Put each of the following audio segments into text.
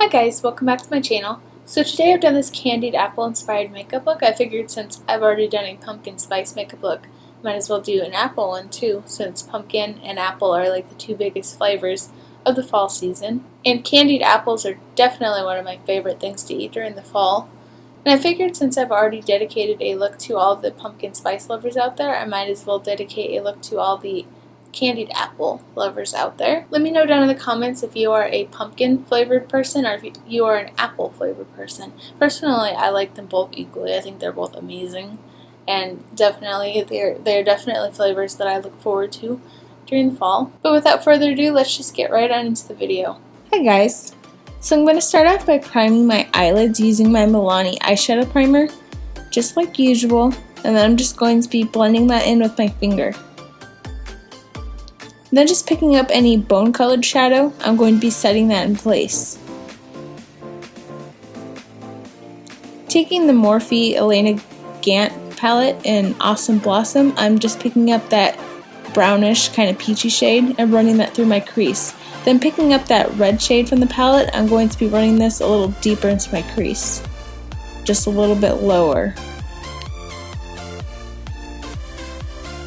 Hi guys, welcome back to my channel. So today I've done this candied apple inspired makeup look. I figured since I've already done a pumpkin spice makeup look, might as well do an apple one too, since pumpkin and apple are like the two biggest flavors of the fall season. And candied apples are definitely one of my favorite things to eat during the fall. And I figured since I've already dedicated a look to all the pumpkin spice lovers out there, I might as well dedicate a look to all the candied apple lovers out there. Let me know down in the comments if you are a pumpkin flavored person or if you are an apple flavored person. Personally, I like them both equally. I think they're both amazing, and definitely they're definitely flavors that I look forward to during the fall. But without further ado, let's just get right on into the video. Hi guys. So I'm going to start off by priming my eyelids using my Milani eyeshadow primer, just like usual, and then I'm just going to be blending that in with my finger. Then just picking up any bone colored shadow, I'm going to be setting that in place. Taking the Morphe Elena Gant palette in Awesome Blossom, I'm just picking up that brownish kind of peachy shade and running that through my crease. Then picking up that red shade from the palette, I'm going to be running this a little deeper into my crease. Just a little bit lower.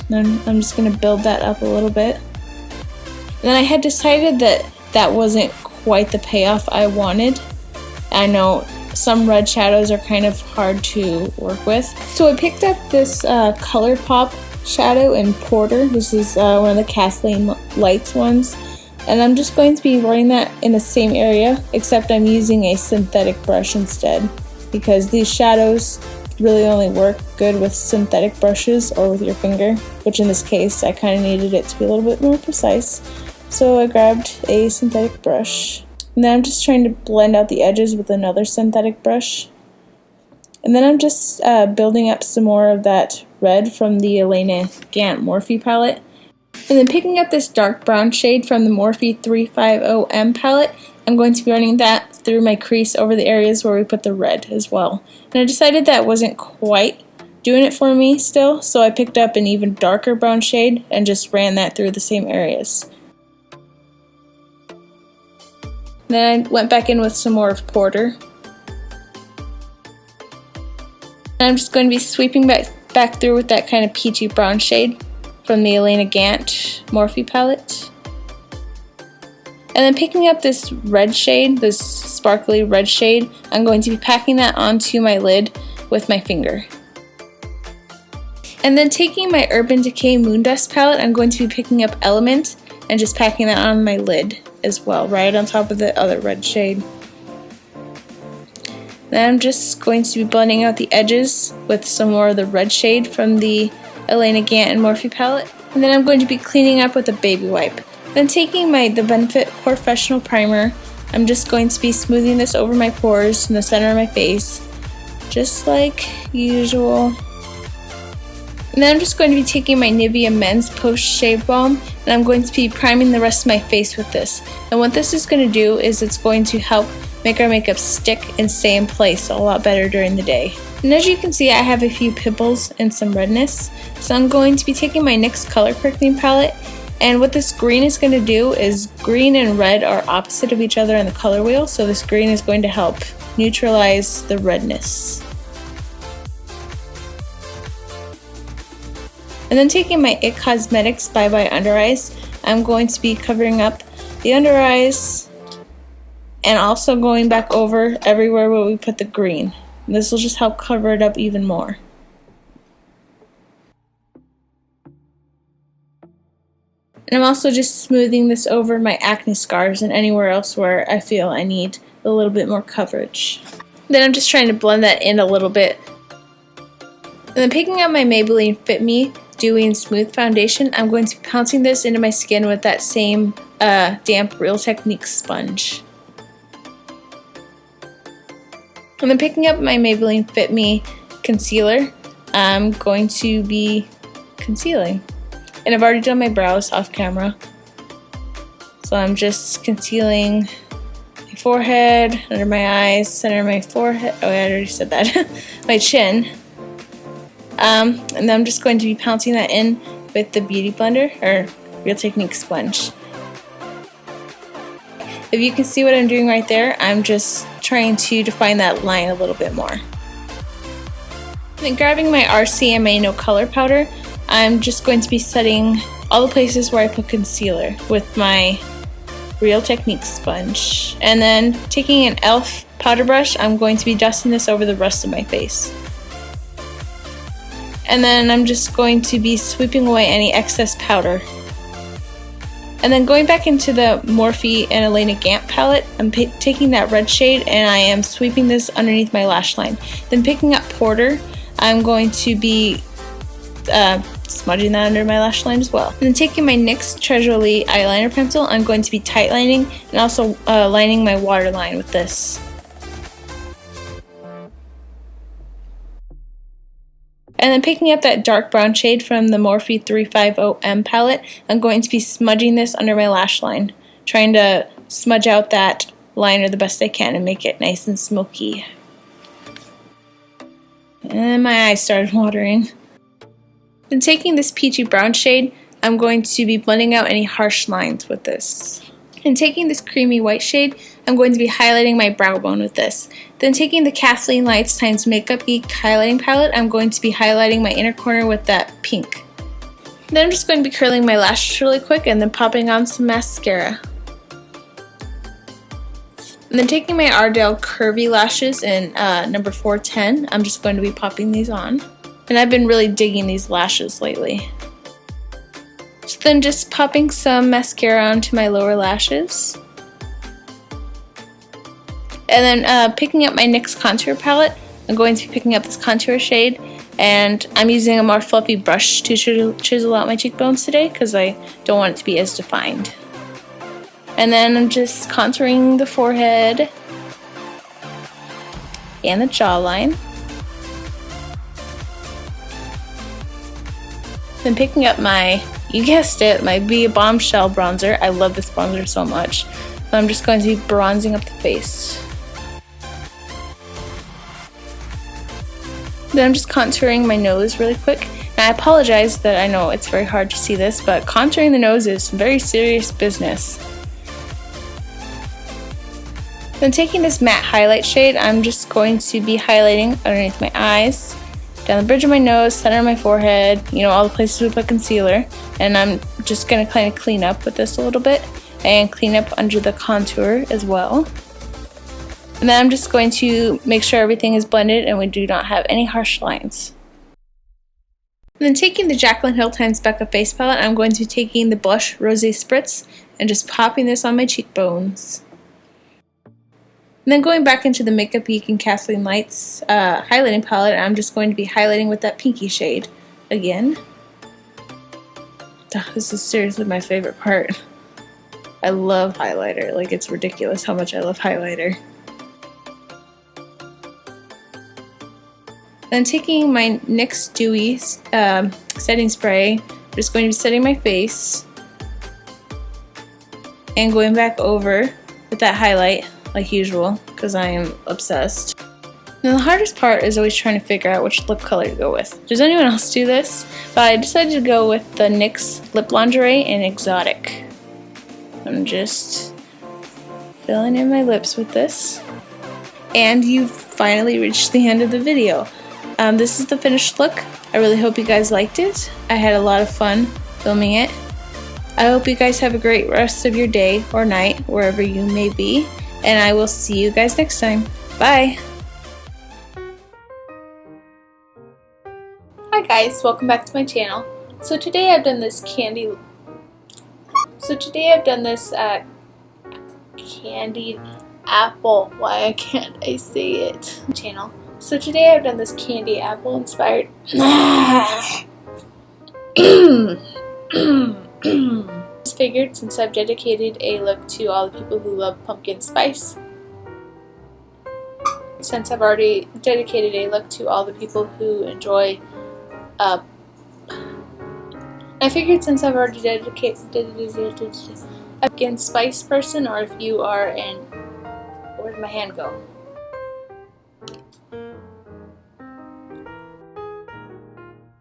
Then I'm just going to build that up a little bit. And then I had decided that that wasn't quite the payoff I wanted. I know some red shadows are kind of hard to work with. So I picked up this ColourPop shadow in Porter. This is one of the Kathleen Lights ones. And I'm just going to be running that in the same area, except I'm using a synthetic brush instead, because these shadows really only work good with synthetic brushes or with your finger, which in this case I kind of needed it to be a little bit more precise. So I grabbed a synthetic brush, and then I'm just trying to blend out the edges with another synthetic brush. And then I'm just building up some more of that red from the Elena Gant Morphe palette. And then picking up this dark brown shade from the Morphe 350M palette, I'm going to be running that through my crease over the areas where we put the red as well. And I decided that wasn't quite doing it for me still, so I picked up an even darker brown shade and just ran that through the same areas. Then I went back in with some more of Porter. And I'm just going to be sweeping back through with that kind of peachy brown shade from the Elena Gant Morphe palette. And then picking up this red shade, this sparkly red shade, I'm going to be packing that onto my lid with my finger. And then taking my Urban Decay Moondust palette, I'm going to be picking up Element and just packing that on my lid as well, right on top of the other red shade. Then I'm just going to be blending out the edges with some more of the red shade from the Elena Gant and Morphe palette. And then I'm going to be cleaning up with a baby wipe. Then taking the Benefit Professional Primer, I'm just going to be smoothing this over my pores in the center of my face, just like usual. And then I'm just going to be taking my Nivea Men's Post Shave Balm, and I'm going to be priming the rest of my face with this. And what this is going to do is it's going to help make our makeup stick and stay in place a lot better during the day. And as you can see, I have a few pimples and some redness, so I'm going to be taking my NYX Color Correcting palette, and what this green is going to do is green and red are opposite of each other on the color wheel, so this green is going to help neutralize the redness. And then taking my IT Cosmetics Bye Bye Under Eyes, I'm going to be covering up the under eyes and also going back over everywhere where we put the green. And this will just help cover it up even more. And I'm also just smoothing this over my acne scars and anywhere else where I feel I need a little bit more coverage. Then I'm just trying to blend that in a little bit. And then picking up my Maybelline Fit Me Dewy and Smooth Foundation, I'm going to be pouncing this into my skin with that same damp Real Techniques sponge. And then picking up my Maybelline Fit Me Concealer, I'm going to be concealing. And I've already done my brows off camera. So I'm just concealing my forehead, under my eyes, center of my forehead. Oh, I already said that. My chin. And then I'm just going to be pouncing that in with the Beauty Blender, or Real Techniques sponge. If you can see what I'm doing right there, I'm just trying to define that line a little bit more. Then grabbing my RCMA No Color Powder, I'm just going to be setting all the places where I put concealer with my Real Techniques sponge. And then taking an e.l.f. powder brush, I'm going to be dusting this over the rest of my face. And then I'm just going to be sweeping away any excess powder. And then going back into the Morphe and Elena Gant palette, I'm taking that red shade and I am sweeping this underneath my lash line. Then picking up Porter, I'm going to be smudging that under my lash line as well. And then taking my NYX Treasure eyeliner pencil, I'm going to be tight lining and also lining my waterline with this. And then picking up that dark brown shade from the Morphe 350M palette, I'm going to be smudging this under my lash line, trying to smudge out that liner the best I can and make it nice and smoky. And my eyes started watering. Then taking this peachy brown shade, I'm going to be blending out any harsh lines with this. And taking this creamy white shade, I'm going to be highlighting my brow bone with this. Then taking the Kathleen Lights x Makeup Geek highlighting palette, I'm going to be highlighting my inner corner with that pink. Then I'm just going to be curling my lashes really quick and then popping on some mascara. And then taking my Ardell curvy lashes in number 410, I'm just going to be popping these on. And I've been really digging these lashes lately. So then just popping some mascara onto my lower lashes. And then picking up my NYX contour palette, I'm going to be picking up this contour shade. And I'm using a more fluffy brush to chisel out my cheekbones today because I don't want it to be as defined. And then I'm just contouring the forehead and the jawline. Then picking up my, you guessed it, my Be a Bombshell bronzer. I love this bronzer so much. So I'm just going to be bronzing up the face. Then I'm just contouring my nose really quick. And I apologize that I know it's very hard to see this, but contouring the nose is very serious business. Then taking this matte highlight shade, I'm just going to be highlighting underneath my eyes, down the bridge of my nose, center of my forehead, you know, all the places we put concealer. And I'm just going to kind of clean up with this a little bit and clean up under the contour as well. And then I'm just going to make sure everything is blended and we do not have any harsh lines. And then taking the Jaclyn Hill x Becca Face Palette, I'm going to be taking the blush Rosé Spritz and just popping this on my cheekbones. And then going back into the Makeup Geek and Kathleen Lights highlighting palette, I'm just going to be highlighting with that pinky shade again. This is seriously my favorite part. I love highlighter. Like, it's ridiculous how much I love highlighter. Then taking my NYX Dewy setting spray, I'm just going to be setting my face and going back over with that highlight like usual because I am obsessed. And the hardest part is always trying to figure out which lip color to go with. Does anyone else do this? But I decided to go with the NYX Lip Lingerie in Exotic. I'm just filling in my lips with this. And you've finally reached the end of the video. This is the finished look. I really hope you guys liked it. I had a lot of fun filming it. I hope you guys have a great rest of your day or night, wherever you may be. And I will see you guys next time. Bye! Hi guys, welcome back to my channel. So today I've done this candied apple. Why can't I say it? Channel. So today I've done this candy apple inspired. Just figured since I've dedicated a look to all the people who love pumpkin spice. Since I've already dedicated a look to all the people who enjoy I figured since I've already dedicated a pumpkin spice person, or if you are an, where did my hand go?